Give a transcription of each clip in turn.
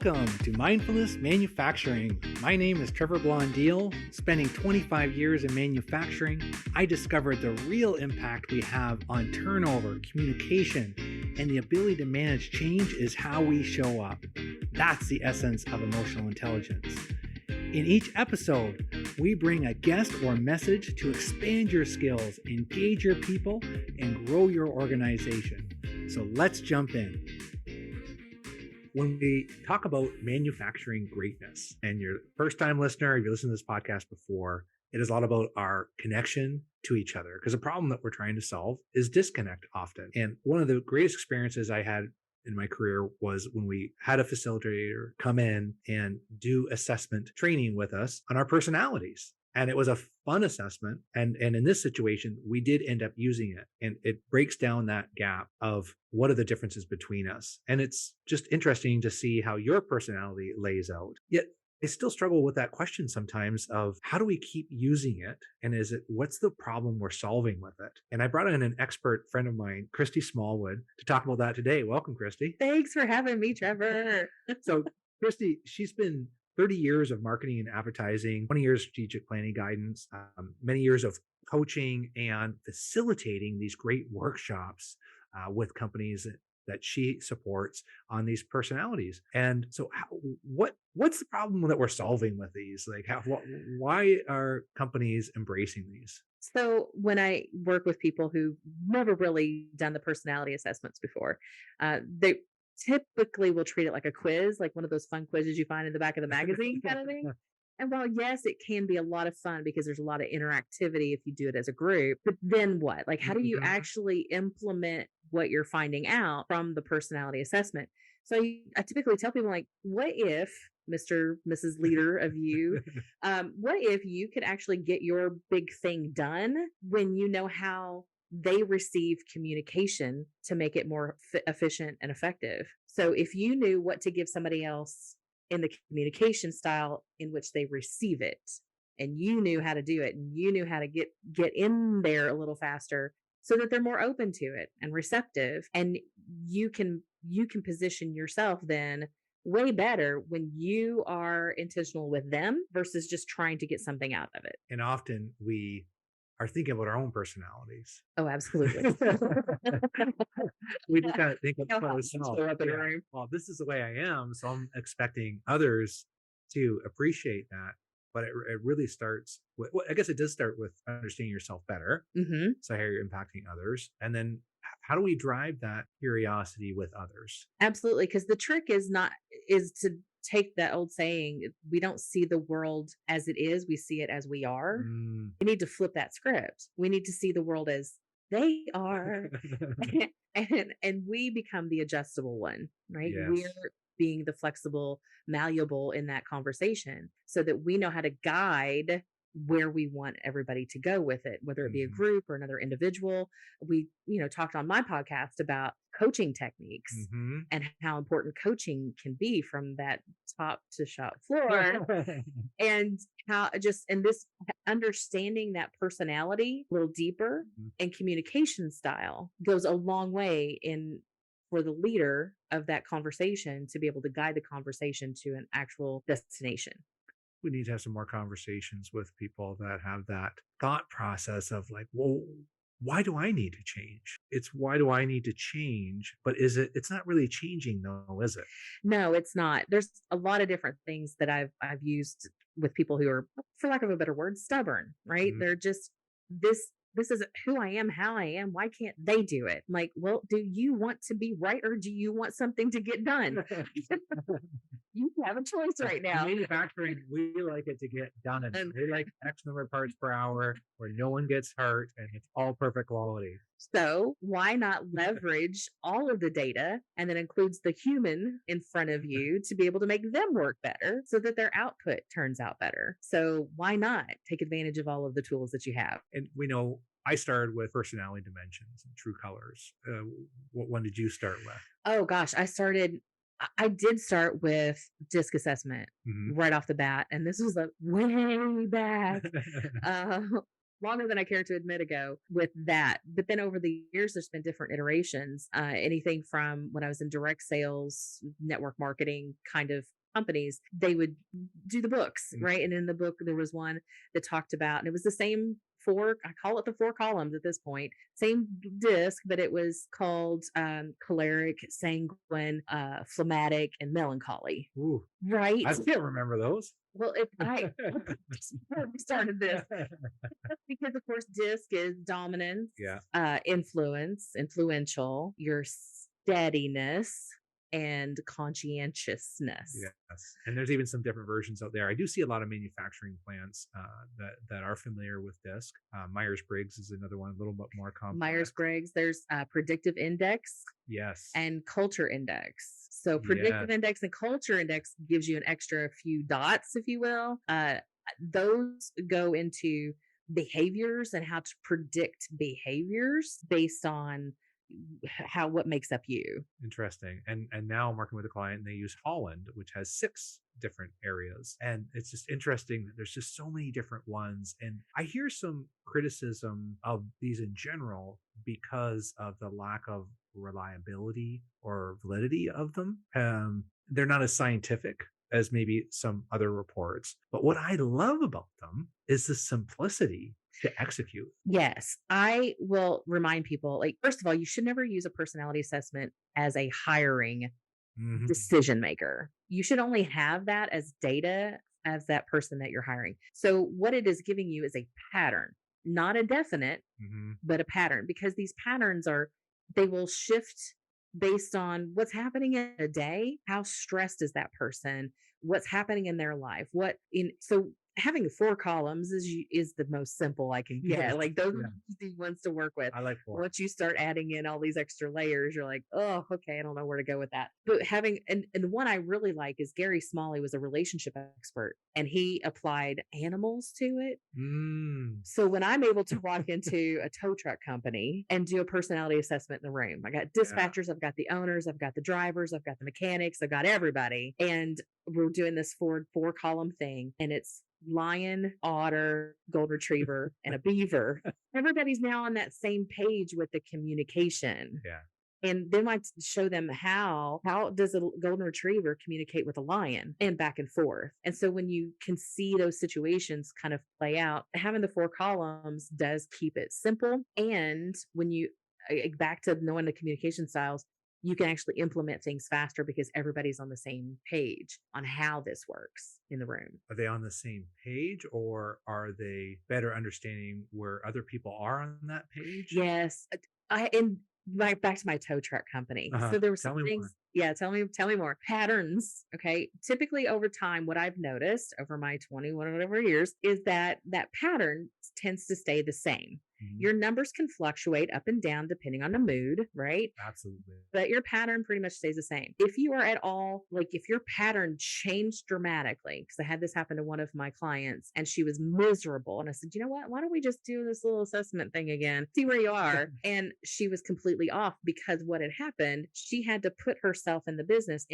Welcome to Mindfulness Manufacturing. My name is Trevor Blondeel. Spending 25 years in manufacturing, I discovered the real impact we have on turnover, communication, and the ability to manage change is how we show up. That's the essence of emotional intelligence. In each episode, we bring a guest or message to expand your skills, engage your people, and grow your organization. So let's jump in. When we talk about manufacturing greatness, and you're a first-time listener, if you listened to this podcast before, it is a lot about our connection to each other, because the problem that we're trying to solve is disconnect often. And one of the greatest experiences I had in my career was when we had a facilitator come in and do assessment training with us on our personalities. And it was a fun assessment. And in this situation, we did end up using it. And it breaks down that gap of what are the differences between us. And it's just interesting to see how your personality lays out. Yet I still struggle with that question sometimes of how do we keep using it? And what's the problem we're solving with it? And I brought in an expert friend of mine, Christy Smallwood, to talk about that today. Welcome, Christy. Thanks for having me, Trevor. So Christy, she's been 30 years of marketing and advertising, 20 years strategic planning guidance, many years of coaching and facilitating these great workshops with companies that she supports on these personalities. And so what's the problem that we're solving with these? Like why are companies embracing these? So when I work with people who've never really done the personality assessments before, they typically will treat it like a quiz, like one of those fun quizzes you find in the back of the magazine kind of thing. And while, yes, it can be a lot of fun because there's a lot of interactivity if you do it as a group, but then what? Like, how do you actually implement what you're finding out from the personality assessment? So I typically tell people, like, what if, Mr. Mrs. Leader of you, what if you could actually get your big thing done when you know how they receive communication to make it more efficient and effective? So if you knew what to give somebody else in the communication style in which they receive it, and you knew how to do it, and you knew how to get in there a little faster so that they're more open to it and receptive, and you can position yourself then way better when you are intentional with them versus just trying to get something out of it. And often we are thinking about our own personalities. Oh, absolutely. We just kind of think of Ourselves. Well, this is the way I am, so I'm expecting others to appreciate that. But it really starts with, well, I guess it does start with understanding yourself better. Mm-hmm. So how you're impacting others. And then how do we drive that curiosity with others? Absolutely. Because the trick is to take that old saying, we don't see the world as it is, we see it as we are. We need to flip that script. We need to see the world as they are. and we become the adjustable one, right? Yes. We're being the flexible, malleable in that conversation so that we know how to guide where we want everybody to go with it, whether it be a group or another individual. We, talked on my podcast about coaching techniques and how important coaching can be from that top to shop floor and how this understanding that personality a little deeper and communication style goes a long way for the leader of that conversation to be able to guide the conversation to an actual destination. We need to have some more conversations with people that have that thought process of like, well, why do I need to change? It's why do I need to change? But it's not really changing though, is it? No, it's not. There's a lot of different things that I've used with people who are, for lack of a better word, stubborn, right? They're just, this isn't who I am, how I am. Why can't they do it? I'm like, well, do you want to be right or do you want something to get done? You have a choice right now. Manufacturing, we like it to get done. And we like X number of parts per hour where no one gets hurt and it's all perfect quality. So why not leverage all of the data, and that includes the human in front of you, to be able to make them work better so that their output turns out better? So why not take advantage of all of the tools that you have? And we know I started with personality dimensions and true colors. What one did you start with? Oh gosh, I did start with DISC assessment right off the bat. And this was way back longer than I care to admit ago with that. But then over the years, there's been different iterations. Anything from when I was in direct sales, network marketing kind of companies, they would do the books, right? And in the book, there was one that talked about, and it was the same four, I call it the four columns at this point, same disc, but it was called choleric, sanguine, phlegmatic, and melancholy. Ooh, Right? I can't remember those. Well, if I we started this because, of course, disc is dominance, influence, influential, your steadiness, and conscientiousness. Yes, and there's even some different versions out there. I do see a lot of manufacturing plants that are familiar with DISC. Myers-Briggs is another one, a little bit more complex. Myers-Briggs, there's predictive index, yes, and culture index. So predictive index and culture index gives you an extra few dots, if you will. Those go into behaviors and how to predict behaviors based on what makes up you. Interesting. And now I'm working with a client and they use Holland, which has 6 different areas. And it's just interesting that there's just so many different ones. And I hear some criticism of these in general because of the lack of reliability or validity of them. They're not as scientific as maybe some other reports. But what I love about them is the simplicity to execute. Yes, I will remind people, like, first of all, you should never use a personality assessment as a hiring decision maker. You should only have that as data as that person that you're hiring. So what it is giving you is a pattern, not a definite, but a pattern, because these patterns they will shift based on what's happening in a day. How stressed is that person? What's happening in their life? So having 4 columns is the most simple I can get. Like those are easy ones to work with. I like 4. Once you start adding in all these extra layers, you're like, oh, okay, I don't know where to go with that. But and the one I really like is Gary Smalley was a relationship expert, and he applied animals to it. So when I'm able to walk into a tow truck company and do a personality assessment in the room, I got dispatchers, I've got the owners, I've got the drivers, I've got the mechanics, I've got everybody, and we're doing this 4 column thing, and it's lion, otter, golden retriever, and a beaver. Everybody's now on that same page with the communication. And then I show them how does a golden retriever communicate with a lion, and back and forth. And so when you can see those situations kind of play out, having the 4 columns does keep it simple. And when you back to knowing the communication styles, you can actually implement things faster because everybody's on the same page on how this works in the room. Are they on the same page, or are they better understanding where other people are on that page? Yes. Back to my tow truck company. So there were some things. More. Yeah, tell me more. Patterns. Okay. Typically over time, what I've noticed over my 21 or whatever years is that pattern tends to stay the same. Your numbers can fluctuate up and down depending on the mood, right? Absolutely. But your pattern pretty much stays the same. If you are at all, like if your pattern changed dramatically, because I had this happen to one of my clients and she was miserable. And I said, you know what? Why don't we just do this little assessment thing again? See where you are. And she was completely off because what had happened, she had to put herself in the business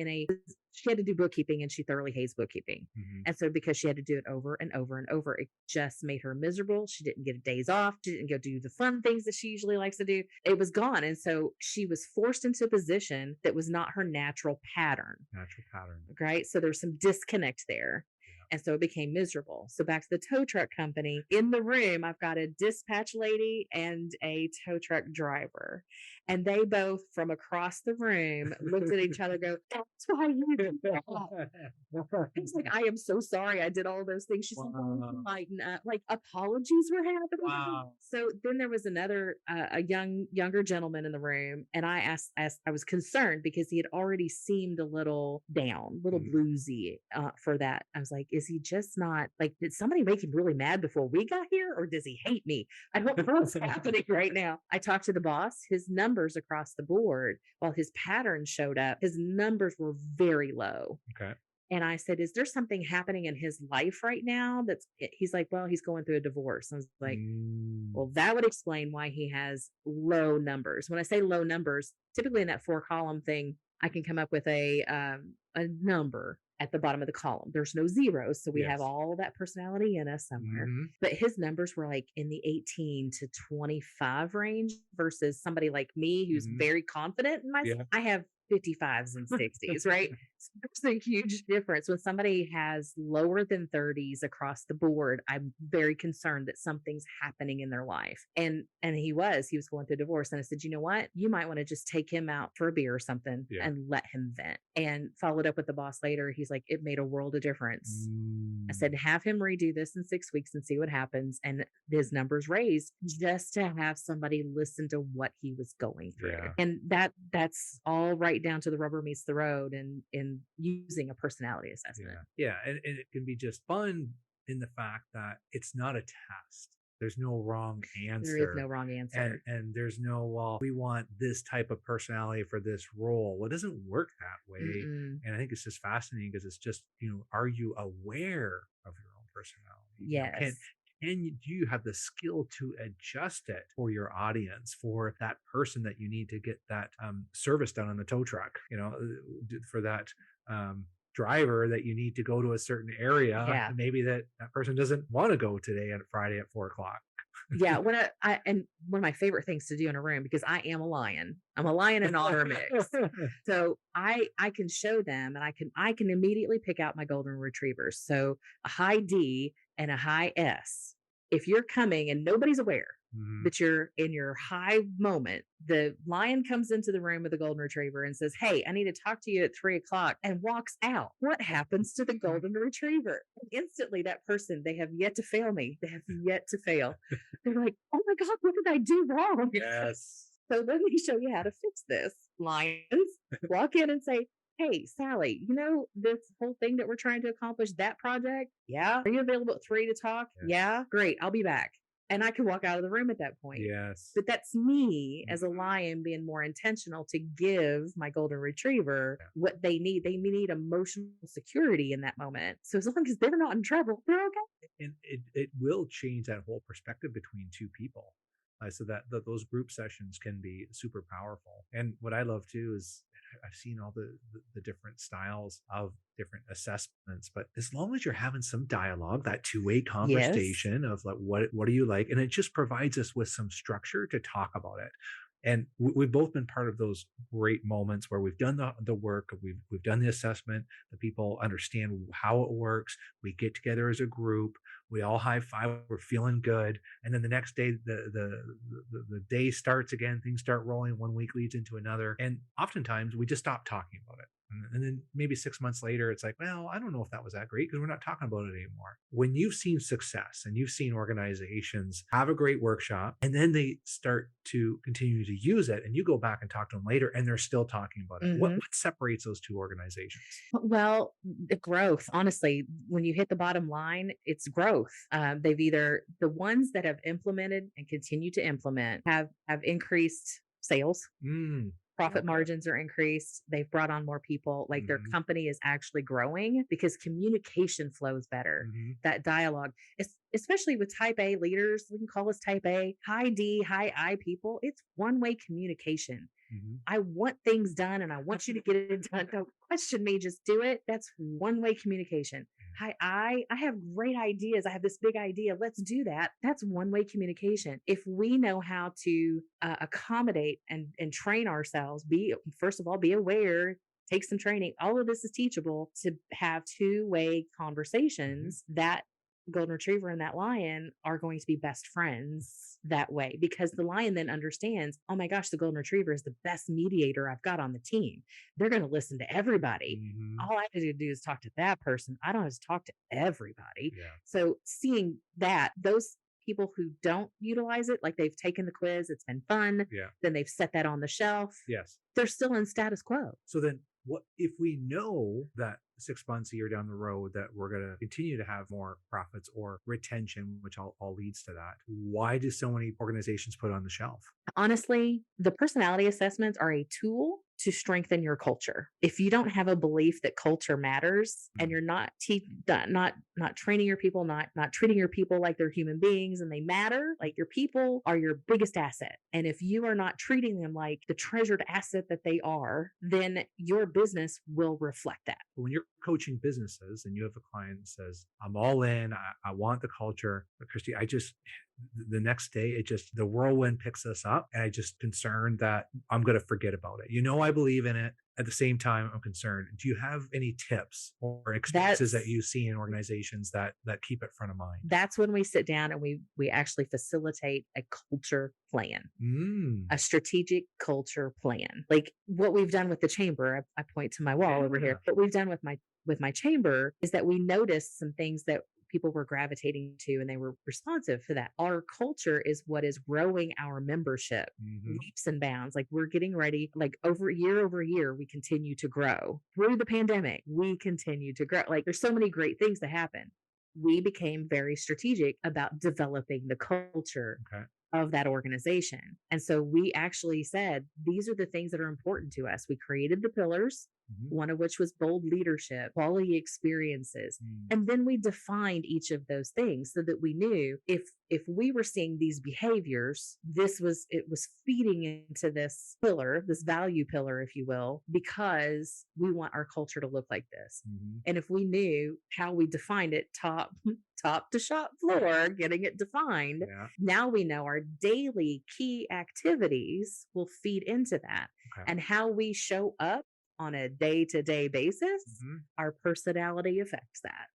she had to do bookkeeping, and she thoroughly hates bookkeeping. And so because she had to do it over and over and over, it just made her miserable. She didn't get days off. She didn't go do the fun things that she usually likes to do. It was gone. And so she was forced into a position that was not her natural pattern. Right. So there's some disconnect there. And so it became miserable. So back to the tow truck company. In the room, I've got a dispatch lady and a tow truck driver. And they both, from across the room, looked at each other and go, that's why you did that. It's like, I am so sorry I did all those things. She's like, apologies were happening. So then there was another, a younger gentleman in the room. And I asked, I was concerned because he had already seemed a little down, a little bluesy for that. I was like, is he just not, like, did somebody make him really mad before we got here? Or does he hate me? I don't know what's happening right now. I talked to the boss. His numbers across the board, while his pattern showed up, his numbers were very low. Okay. And I said, is there something happening in his life right now? He's like, well, he's going through a divorce. I was like, well, that would explain why he has low numbers. When I say low numbers, typically in that 4 column thing, I can come up with a number. at the bottom of the column. There's no zeros. So we have Yes. all that personality in us somewhere. But his numbers were like in the 18 to 25 range versus somebody like me who's very confident in myself. Yeah. I have 55s and 60s, right? So there's a huge difference. When somebody has lower than 30s across the board, I'm very concerned that something's happening in their life. And he was going through a divorce. And I said, you know what? You might want to just take him out for a beer or something and let him vent. And followed up with the boss later. He's like, it made a world of difference. I said, have him redo this in 6 weeks and see what happens. And his numbers raised just to have somebody listen to what he was going through. Yeah. And that's all right down to the rubber meets the road and in using a personality assessment. Yeah. And it can be just fun in the fact that it's not a test. There's no wrong answer. There is no wrong answer. And there's no, well, we want this type of personality for this role. Well, it doesn't work that way. And I think it's just fascinating because it's just, are you aware of your own personality? Yes. Do you have the skill to adjust it for your audience, for that person that you need to get that service done on the tow truck, for that driver that you need to go to a certain area. Yeah. Maybe that person doesn't want to go today on Friday at 4:00. Yeah. And one of my favorite things to do in a room, because I am a lion. I'm a lion in honor mix. So I can show them, and I can immediately pick out my golden retrievers. So a high D and a high S. If you're coming and nobody's aware that you're in your high moment, the lion comes into the room with the golden retriever and says, hey, I need to talk to you at 3:00, and walks out. What happens to the golden retriever? And instantly that person, they have yet to fail me. They have yet to fail. They're like, oh my God, what did I do wrong? Yes. So let me show you how to fix this. Lions walk in and say, hey, Sally, this whole thing that we're trying to accomplish, that project? Yeah. Are you available at 3 to talk? Yeah. Great. I'll be back. And I can walk out of the room at that point. Yes. But that's me as a lion being more intentional to give my golden retriever what they need. They need emotional security in that moment. So as long as they're not in trouble, they're okay. And it will change that whole perspective between two people. So that those group sessions can be super powerful. And what I love too is I've seen all the different styles of different assessments, but as long as you're having some dialogue, that two-way conversation of like, what do you like? And it just provides us with some structure to talk about it. And we've both been part of those great moments where we've done the work, we've done the assessment, the people understand how it works. We get together as a group, we all high five, we're feeling good, and then the next day the day starts again. Things start rolling. 1 week leads into another, and oftentimes we just stop talking about it. And then maybe 6 months later, it's like, well, I don't know if that was that great because we're not talking about it anymore. When you've seen success and you've seen organizations have a great workshop and then they start to continue to use it, and you go back and talk to them later and they're still talking about it. What separates those two organizations? Well, the growth, honestly, when you hit the bottom line, it's growth. They've either, the ones that have implemented and continue to implement have increased sales. Profit margins are increased. They've brought on more people. Like their company is actually growing because communication flows better. That dialogue, especially with type A leaders, we can call us type A, high D, high I people. It's one-way communication. I want things done and I want you to get it done. Don't question me, just do it. That's one-way communication. Hi, I have great ideas. I have this big idea. Let's do that. That's one-way communication. If we know how to accommodate and train ourselves, first of all, be aware, take some training. All of this is teachable to have two-way conversations. That golden retriever and that lion are going to be best friends that way, because the lion then understands, oh my gosh, the golden retriever is the best mediator I've got on the team. They're going to listen to everybody. All I have to do is talk to that person. I don't have to talk to everybody. So seeing that, those people who don't utilize it, like they've taken the quiz, it's been fun, then they've set that on the shelf. They're still in status quo. So then what if we know that 6 months, a year down the road that we're going to continue to have more profits or retention, which all leads to that? Why do so many organizations put it on the shelf? Honestly, the personality assessments are a tool to strengthen your culture. If you don't have a belief that culture matters and Mm. you're not training your people, not treating your people like they're human beings and they matter, like your people are your biggest asset. And if you are not treating them like the treasured asset that they are, then your business will reflect that. When you're coaching businesses and you have a client that says, I'm all in, I want the culture, but Christy, the next day, the whirlwind picks us up. And I just concerned that I'm going to forget about it. I believe in it. At the same time, I'm concerned. Do you have any tips or experiences that That's you see in organizations that keep it front of mind? that's when we sit down and we actually facilitate a culture plan, Mm. a strategic culture plan. Like what we've done with the chamber, I point to my wall over Yeah. here. What we've done with my chamber is that we noticed some things that people were gravitating to and they were responsive to that. Our culture is what is growing our membership Hmm. leaps and bounds. Like we're getting ready, like over year, we continue to grow. Through the pandemic, we continue to grow. Like there's so many great things that happen. We became very strategic about developing the culture Okay. of that organization. And so we actually said, these are the things that are important to us. We created the pillars, Hmm. one of which was bold leadership, quality experiences. Mm. And then we defined each of those things so that we knew if we were seeing these behaviors, it was feeding into this pillar, this value pillar, if you will, because we want our culture to look like this. Mhm. And if we knew how we defined it top to shop floor, getting it defined, Yeah. now we know our daily key activities will feed into that. Okay. And how we show up on a day to day basis, Mhm. our personality affects that.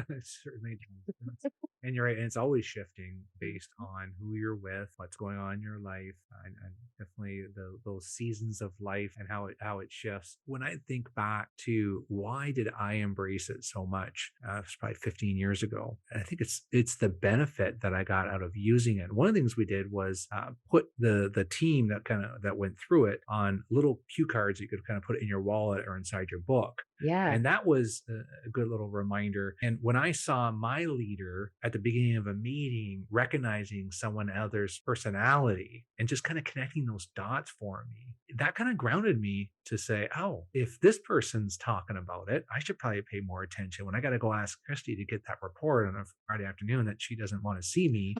It certainly does. And you're right. And it's always shifting based on who you're with, what's going on in your life, and definitely those seasons of life and how it shifts. When I think back to why did I embrace it so much? It's probably 15 years ago. And I think it's the benefit that I got out of using it. One of the things we did was put the team that went through it on little cue cards that you could kind of put in your wallet or inside your book. Yeah. And that was a good little reminder. And when I saw my leader at the beginning of a meeting recognizing someone else's personality and just kind of connecting those dots for me, that kind of grounded me to say, oh, if this person's talking about it, I should probably pay more attention. When I got to go ask Christy to get that report on a Friday afternoon that she doesn't want to see me,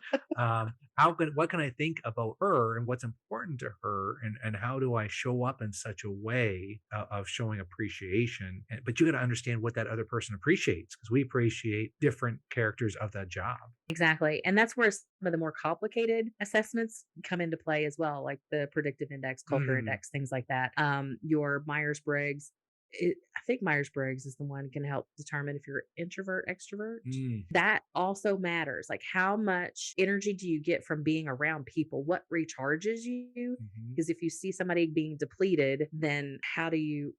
what can I think about her and what's important to her, and how do I show up in such a way of showing appreciation? But you got to understand what that other person appreciates, because we appreciate different characters of that job. Exactly. And that's where some of the more complicated assessments come into play as well, like the predictive index, culture Mm. index, things like that. Your Myers-Briggs. I think Myers-Briggs is the one can help determine if you're introvert, extrovert. Mm. That also matters. Like how much energy do you get from being around people? What recharges you? Mhm. Because if you see somebody being depleted, then how do you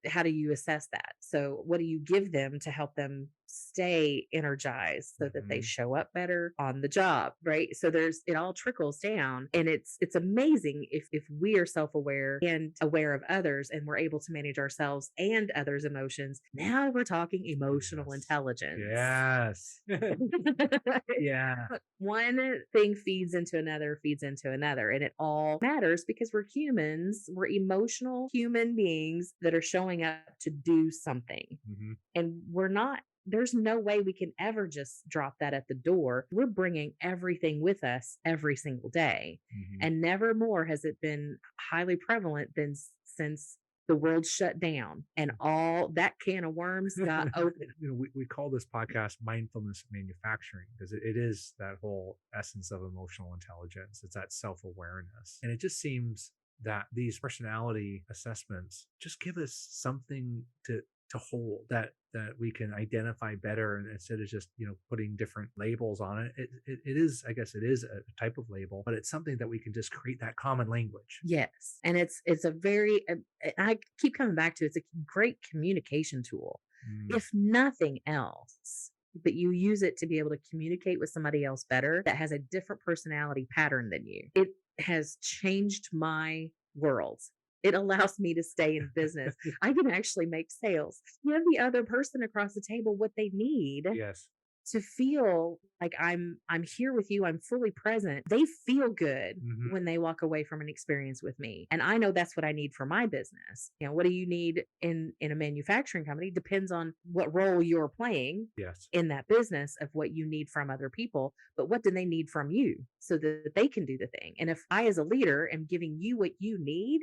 assess that? So what do you give them to help them stay energized so that they Mhm. show up better on the job, right? So it all trickles down, and it's amazing if we are self-aware and aware of others and we're able to manage ourselves and others' emotions. Now we're talking emotional Yes. intelligence. Yes. Yeah. One thing feeds into another, and it all matters because we're humans, we're emotional human beings that are showing up to do something. Mhm. And there's no way we can ever just drop that at the door. We're bringing everything with us every single day. Mhm. And never more has it been highly prevalent than since the world shut down and all that can of worms got open. We call this podcast mindfulness manufacturing, because it is that whole essence of emotional intelligence. It's that self-awareness. And it just seems that these personality assessments just give us something to hold, that we can identify better, and instead of just putting different labels on it is, I guess it is a type of label, but it's something that we can just create that common language. Yes. And it's a very, I keep coming back to it's a great communication tool. Mm. If nothing else, but you use it to be able to communicate with somebody else better that has a different personality pattern than you. It has changed my world. It allows me to stay in business. I can actually make sales. Give the other person across the table what they need Yes. to feel like I'm here with you, I'm fully present. They feel good Mhm. when they walk away from an experience with me. And I know that's what I need for my business. What do you need in a manufacturing company depends on what role you're playing Yes. in that business of what you need from other people, but what do they need from you so that they can do the thing? And if I, as a leader, am giving you what you need,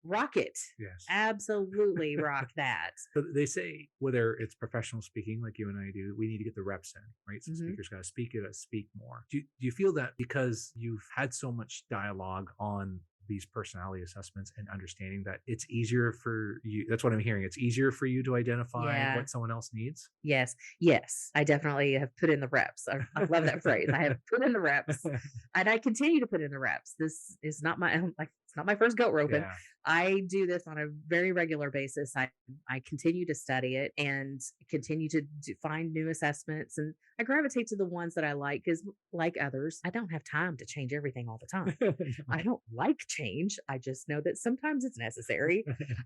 rock it. Yes. Absolutely rock that. So they say whether it's professional speaking like you and I do, we need to get the reps in, right? So Mhm. speakers got to speak, you got to speak more. Do you feel that because you've had so much dialogue on these personality assessments and understanding that it's easier for you? That's what I'm hearing. It's easier for you to identify Yeah. what someone else needs. Yes. Yes. I definitely have put in the reps. I love that phrase. I have put in the reps and I continue to put in the reps. This is not my like it's not my first goat roping. Yeah. I do this on a very regular basis. I continue to study it and continue to find new assessments, and I gravitate to the ones that I like because, like others, I don't have time to change everything all the time. I don't like change. I just know that sometimes it's necessary,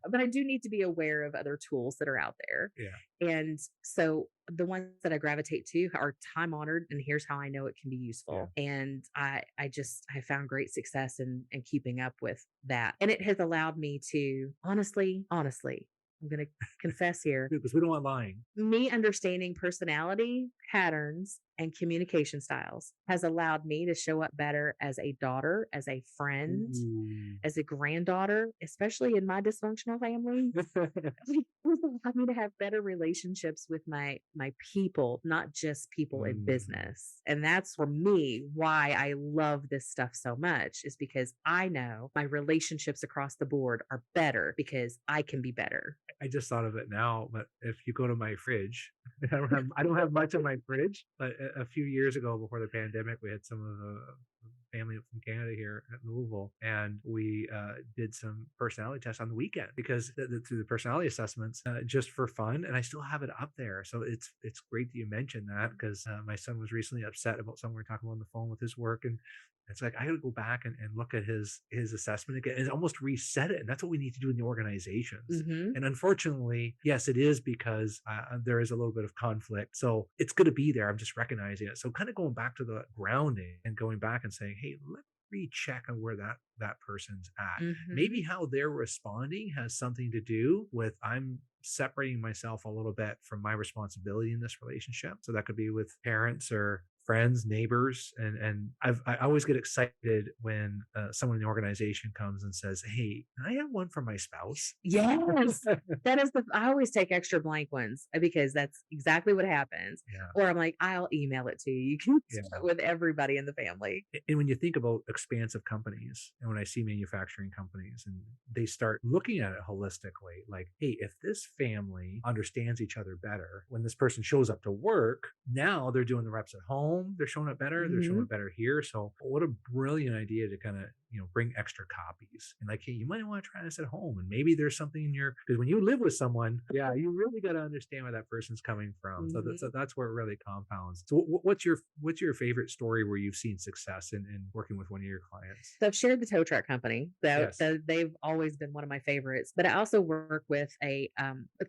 but I do need to be aware of other tools that are out there. Yeah. And so the ones that I gravitate to are time honored, and here's how I know it can be useful. And I found great success in keeping up with that. And it has allowed me to honestly, I'm going to confess here, Because we don't want lying. me understanding personality patterns and communication styles has allowed me to show up better as a daughter, as a friend, Ooh. as a granddaughter, especially in my dysfunctional family. It has allowed me to have better relationships with my people, not just people in Mm. business. And that's for me why I love this stuff so much, is because I know my relationships across the board are better because I can be better. I just thought of it now, but if you go to my fridge, I don't have much in my fridge, but a few years ago before the pandemic, we had some of the family from Canada here at Louisville, and we did some personality tests on the weekend because through the personality assessments, just for fun, and I still have it up there. So it's great that you mentioned that because my son was recently upset about something we were talking about on the phone with his work, and it's like I got to go back and look at his assessment again and almost reset it, and that's what we need to do in the organizations. Hmm. And unfortunately, yes, it is because there is a little bit of conflict. So it's going to be there. I'm just recognizing it. So kind of going back to the grounding and going back and saying, hey, let me recheck on where that person's at. Hmm. Maybe how they're responding has something to do with I'm separating myself a little bit from my responsibility in this relationship. So that could be with parents or friends, neighbors, and I always get excited when someone in the organization comes and says, "Hey, can I have one for my spouse?" Yes. That is I always take extra blank ones because that's exactly what happens. Yeah, Or I'm like, I'll email it to you. You can yeah. share it with everybody in the family. And when you think about expansive companies, and when I see manufacturing companies, and they start looking at it holistically, like, hey, if this family understands each other better, when this person shows up to work, now they're doing the reps at home, they're showing up better, they're showing Hmm. up better here. So, what a brilliant idea to kind of bring extra copies and like, hey, you might want to try this at home, and maybe there's something in your because when you live with someone, yeah, you really got to understand where that person's coming from. So that's where it really compounds. So, what's your favorite story where you've seen success in working with one of your clients? So I've shared the tow truck company. Yes. They've always been one of my favorites. But I also work with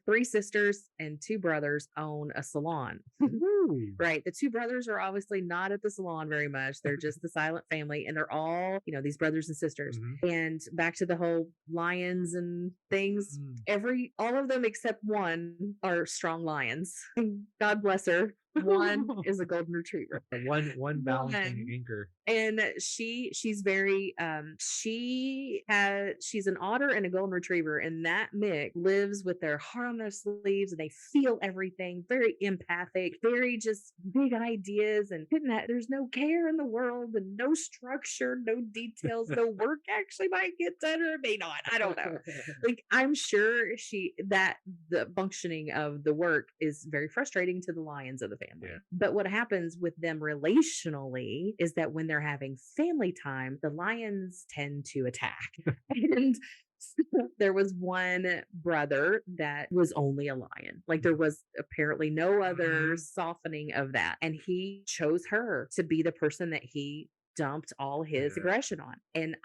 three sisters and two brothers own a salon. Ooh. Right. The two brothers are obviously not at the salon very much. They're just the silent family, and they're all, these brothers and sisters. Mhm. And back to the whole lions and things, Mm. all of them except one are strong lions. God bless her. One is a golden retriever. One balancing One. anchor. And she's very she's an otter and a golden retriever, and that mix lives with their heart on their sleeves, and they feel everything, very empathic, very just big ideas, and there's no care in the world and no structure, no details, no work actually might get done or it may not, I don't know. Like, I'm sure that the functioning of the work is very frustrating to the lions of the family. Yeah. But what happens with them relationally is that when they're having family time, the lions tend to attack. And there was one brother that was only a lion. Like, there was apparently no other Mhm. softening of that. And he chose her to be the person that he dumped all his Yeah. aggression on. And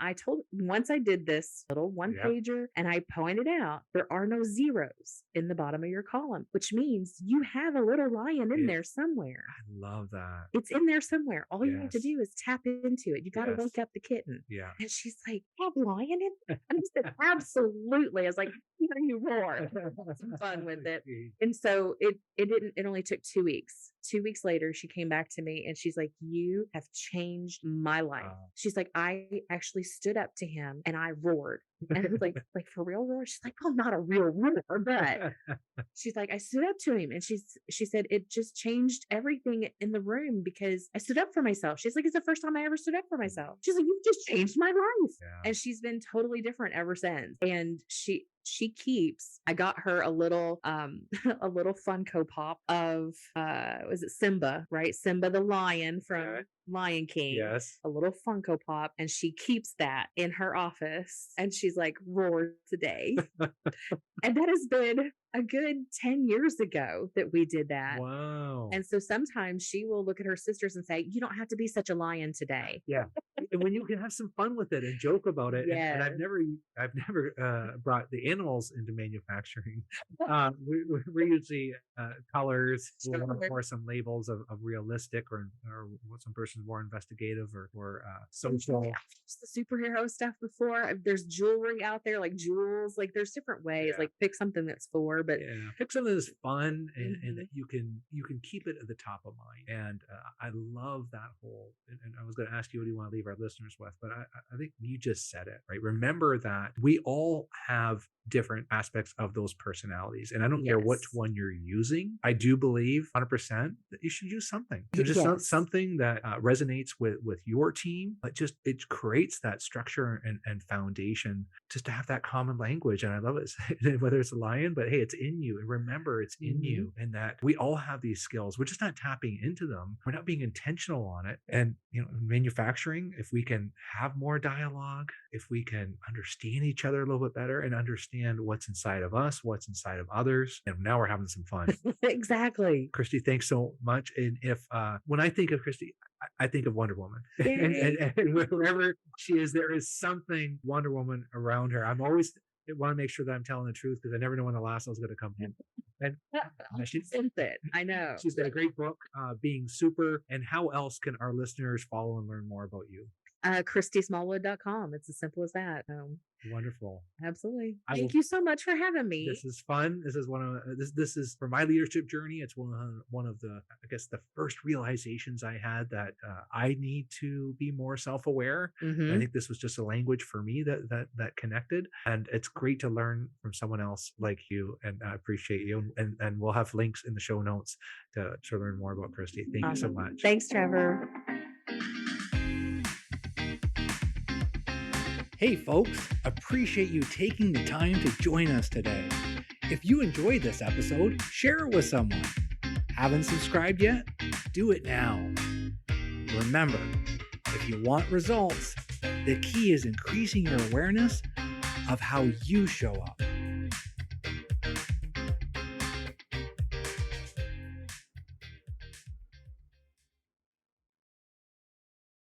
once I did this little one Yep. pager and I pointed out there are no zeros in the bottom of your column, which means you have a little lion in It- there somewhere. I love that. It's in there somewhere. All you need to Yes. do is tap into it. You got to Yes. wake up the kitten. Yeah. And she's like, have lion in there? And I said, absolutely. I was like, hear you roar. Some fun with it. And so it only took 2 weeks. 2 weeks later, she came back to me and she's like, you have changed my life. Wow. She's like, I actually stood up to him and I roared. And I was like for real roar? She's like, well, not a real roar, but she's like, I stood up to him. And she said, it just changed everything in the room because I stood up for myself. She's like, it's the first time I ever stood up for myself. She's like, you've just changed my life. Yeah. And she's been totally different ever since. And she keeps, I got her a little a little Funko Pop of was it Simba, right? Simba the lion from Yeah. Lion King. Yes. A little Funko Pop, and she keeps that in her office. And she's like, roar today. And that has been a good 10 years ago that we did that. Wow. And so sometimes she will look at her sisters and say, you don't have to be such a lion today. Yeah. And when you can have some fun with it and joke about it. And I've Yes. never brought the animals into manufacturing. We're usually colors, Sure. or some labels of realistic or what some person's more investigative or social. I've used the superhero stuff before. There's jewelry out there, like jewels. Like there's different ways. Yeah. Like pick something that's for. But Yeah, pick something that's fun and Mhm. that you can keep it at the top of mind. And I love that whole. And I was going to ask you, what do you want to leave our listeners with? But I think you just said it, right? Remember that we all have different aspects of those personalities, and I don't care which Yes. one you're using. I do believe 100% that you should use something. There's just Yes. something that resonates with your team, but just it creates that structure and foundation just to have that common language. And I love it, whether it's a lion, but hey, it's in you. And remember, it's in Mhm. you, and that we all have these skills. We're just not tapping into them. We're not being intentional on it. And in manufacturing, if we can have more dialogue, if we can understand each other a little bit better and understand what's inside of us, what's inside of others, and now we're having some fun. Exactly. Christy, thanks so much. And if when I think of Christy, I think of Wonder Woman. Yay. and wherever she is, there is something Wonder Woman around her. I'm always want to make sure that I'm telling the truth because I never know when the last one's going to come in. And she's Sense it. I know. she's got a great book, Being Super. And how else can our listeners follow and learn more about you? ChristySmallwood.com. It's as simple as that. Wonderful. Absolutely. I Thank will- you so much for having me. This is fun. This is one of this is for my leadership journey. It's one of the, I guess, the first realizations I had that I need to be more self-aware. Mhm. I think this was just a language for me that connected, and it's great to learn from someone else like you. And I appreciate you. And we'll have links in the show notes to learn more about Christy. Thank you so Awesome. much. Thanks, Trevor. Hey folks, appreciate you taking the time to join us today. If you enjoyed this episode, share it with someone. Haven't subscribed yet? Do it now. Remember, if you want results, the key is increasing your awareness of how you show up.